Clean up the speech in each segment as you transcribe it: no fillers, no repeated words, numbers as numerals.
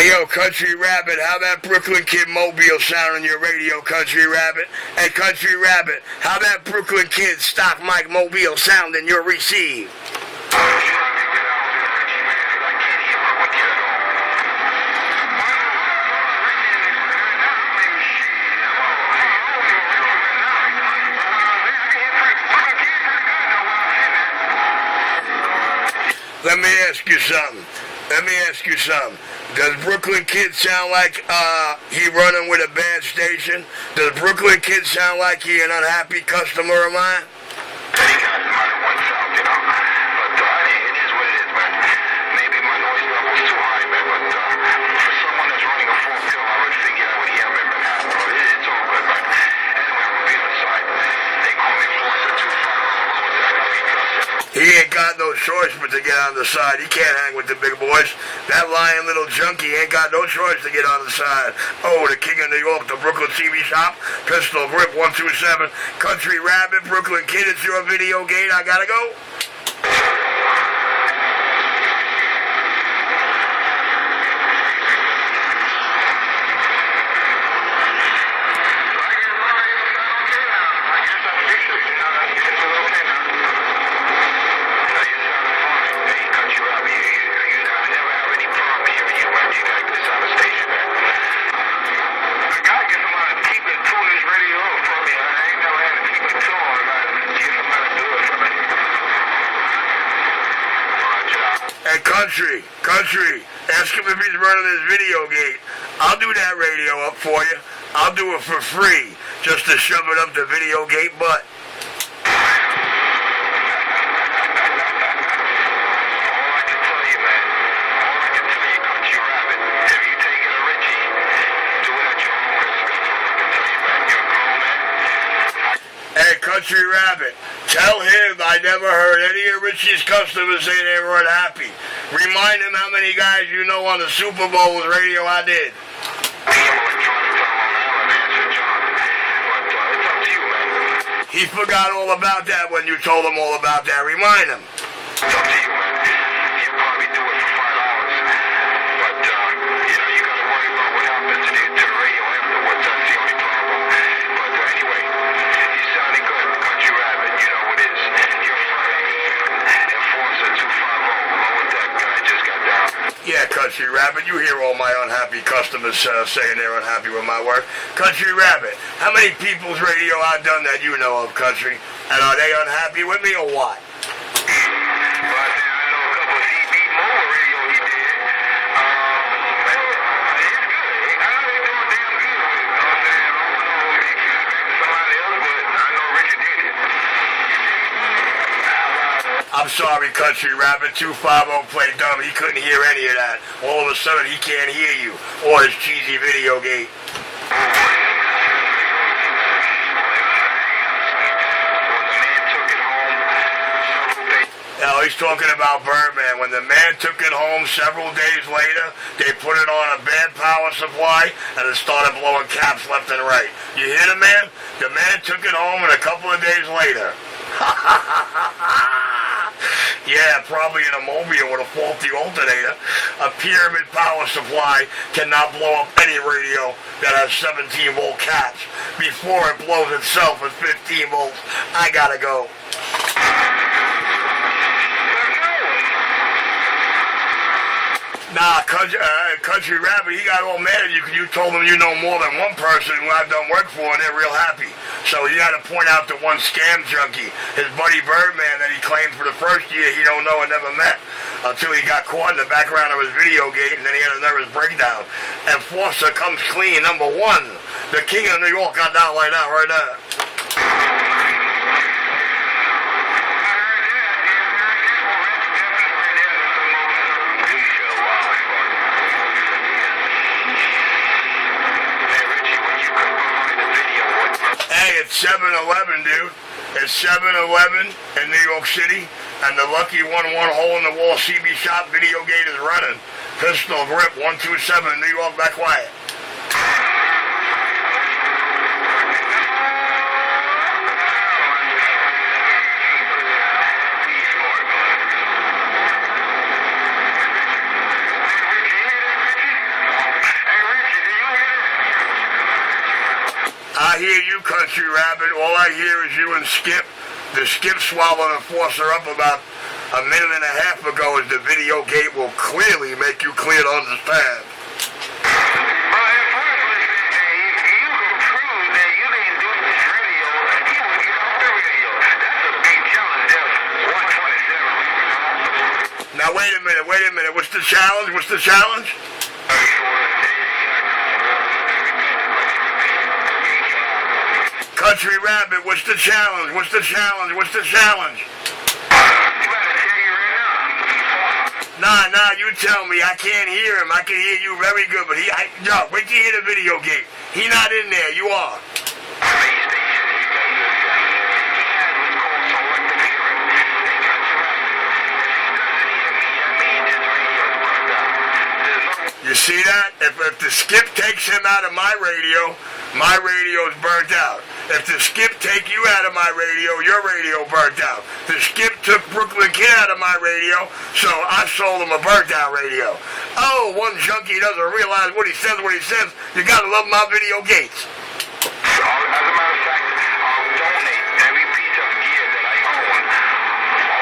Hey yo, Country Rabbit, how that Brooklyn Kid Mobile sound on your radio, Country Rabbit? Hey, Country Rabbit, how that Brooklyn Kid stock mic Mobile sound in your receive? Let me ask you something. Does Brooklyn Kid sound like he running with a bad station? Does Brooklyn Kid sound like he an unhappy customer of mine? He ain't got no choice but to get on the side. He can't hang with the big boys. That lying little junkie ain't got no choice to get on the side. Oh, the king of New York, the Brooklyn TV shop, Pistol Grip 127, Country Rabbit, Brooklyn Kid, it's your video gate. I gotta go. Hey, Country, ask him if he's running his video gate. I'll do that radio up for you. I'll do it for free, just to shove it up the video gate butt. Hey, Country Rabbit, tell him I never heard any of Richie's customers say they were unhappy. Remind him how many guys you know on the Super Bowl with radio I did. He forgot all about that when you told him all about that. Remind him. It's up to you, man. He'll probably do it for 5 hours. But, you gotta worry about what happens to the radio afterwards. That's the only problem. But anyway, you sounded good, Country Rabbit. You know what it is. You're Enforcer 250. Lower deck guy just got down. Yeah, Country Rabbit, you hear all my unhappy customers saying they're unhappy with my work. Country Rabbit, how many people's radio I've done that you know of, Country? And are they unhappy with me or what? I'm sorry, Country Rabbit. 250 played dumb. He couldn't hear any of that. All of a sudden, he can't hear you or his cheesy video gate. Now, he's talking about Birdman. When the man took it home several days later, they put it on a bad power supply, and it started blowing caps left and right. You hear the man? The man took it home, and a couple of days later. Yeah, probably in a Mobile with a faulty alternator. A pyramid power supply cannot blow up any radio that has 17-volt caps before it blows itself at 15 volts. I gotta go. Nah, Country Rabbit, he got all mad at you because you told him you know more than one person who I've done work for, and they're real happy. So he had to point out the one scam junkie, his buddy Birdman, that he claimed for the first year he don't know and never met, until he got caught in the background of his video gate, and then he had a nervous breakdown. Enforcer comes clean, number one. The king of New York got down like that right now. It's 7-Eleven, dude. It's 7-Eleven in New York City, and the lucky one hole in the wall CB shop video gate is running. Pistol Grip 127, New York, back quiet. you, Country Rabbit. All I hear is you and Skip. The Skip swallowed Enforcer up about a minute and a half ago, as the video gate will clearly make you clear to understand. Now wait a minute. What's the challenge? Country Rabbit, what's the challenge? Nah, you tell me. I can't hear him. I can hear you very good, but wait till you hear the video gate. He not in there, you are. You see that? If the Skip takes him out of my radio's burnt out. If the Skip take you out of my radio, your radio burnt out. The Skip took Brooklyn Kid out of my radio, so I sold him a burnt out radio. Oh, one junkie doesn't realize what he says. You gotta love my video gates. As a matter of fact, I'll donate every piece of gear that I own,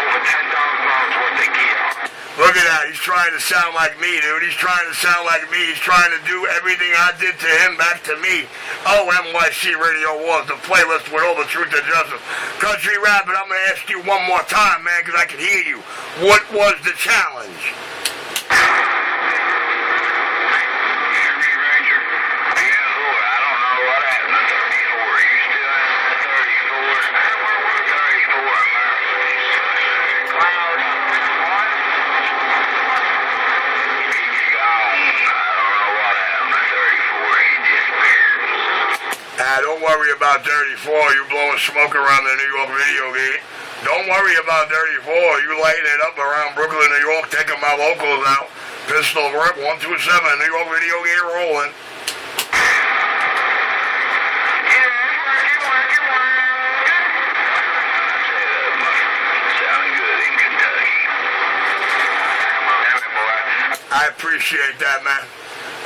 over $10,000 worth of gear. Look at that. He's trying to sound like me, dude. He's trying to do everything I did to him back to me. Oh, NYC Radio Wars, the playlist with all the truth and justice. Country Rabbit, I'm going to ask you one more time, man, because I can hear you. What was the challenge? Don't worry about 34, you blowing smoke around the New York video gate. Don't worry about 34, you lighting it up around Brooklyn, New York, taking my locals out. Pistol Grip, 127, New York video gate rolling. I appreciate that, man.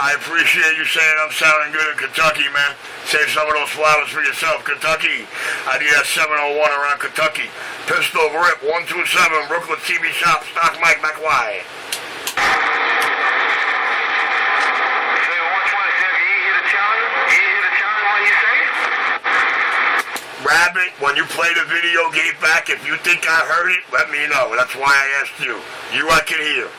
I appreciate you saying I'm sounding good in Kentucky, man. Save some of those flowers for yourself, Kentucky. I need that 701 around Kentucky. Pistol Grip, 127, Brooklyn TV Shop, Stock Mike McWye. Rabbit, when you play the video gate back, if you think I heard it, let me know. That's why I asked you. You I can hear.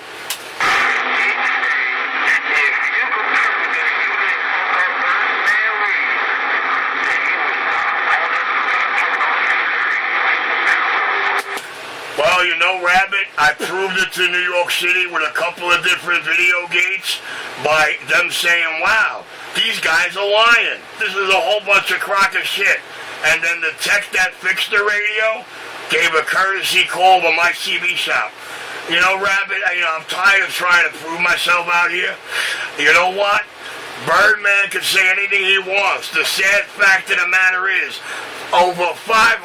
Well, you know, Rabbit, I proved it to New York City with a couple of different video gates by them saying, wow, these guys are lying. This is a whole bunch of crock of shit. And then the tech that fixed the radio gave a courtesy call to my CB shop. You know, Rabbit, I'm tired of trying to prove myself out here. You know what? Birdman can say anything he wants. The sad fact of the matter is, over 500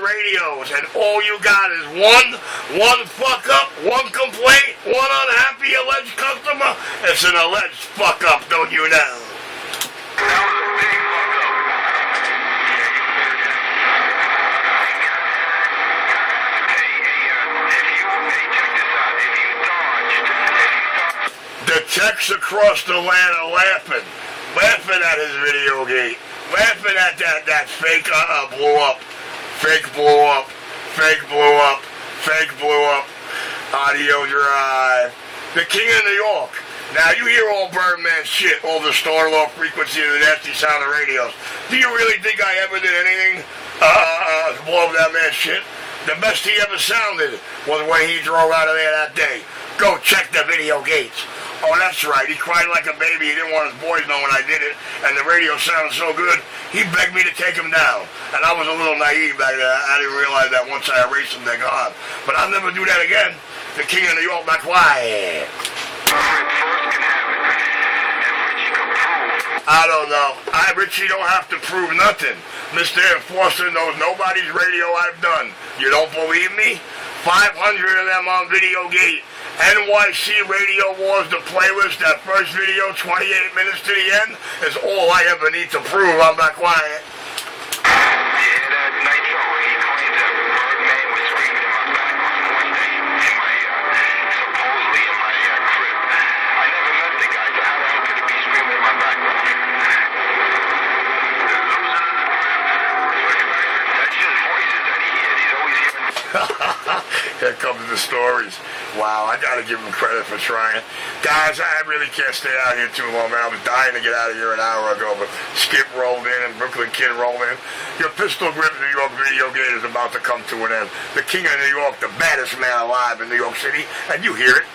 radios, and all you got is one fuck up, one complaint, one unhappy alleged customer. It's an alleged fuck up, don't you know? That was a big fuck up. Check this out. If you dodged, the techs across the land are laughing at his video gate. Laughing at that fake blew up, fake blew up, audio drive. The king of New York. Now you hear all Birdman shit, all the star law frequency of the nasty sound of radios. Do you really think I ever did anything to blow up that man's shit? The best he ever sounded was when he drove out of there that day. Go check the video gates. Oh, that's right. He cried like a baby. He didn't want his boys knowing I did it. And the radio sounded so good, he begged me to take him down. And I was a little naive back then. I didn't realize that once I erased him, they're gone. But I'll never do that again. The king of New York, not quiet. I don't know. Richie don't have to prove nothing. Mr. Enforcer knows nobody's radio I've done. You don't believe me? 500 of them on Video Gate. NYC Radio Wars, the playlist, that first video, 28 minutes to the end, is all I ever need to prove. I'm not quiet. Here comes the stories. Wow, I gotta give him credit for trying. Guys, I really can't stay out here too long, man. I was dying to get out of here an hour ago, but Skip rolled in and Brooklyn Kid rolled in. Your pistol grip New York video game is about to come to an end. The king of New York, the baddest man alive in New York City, and you hear it.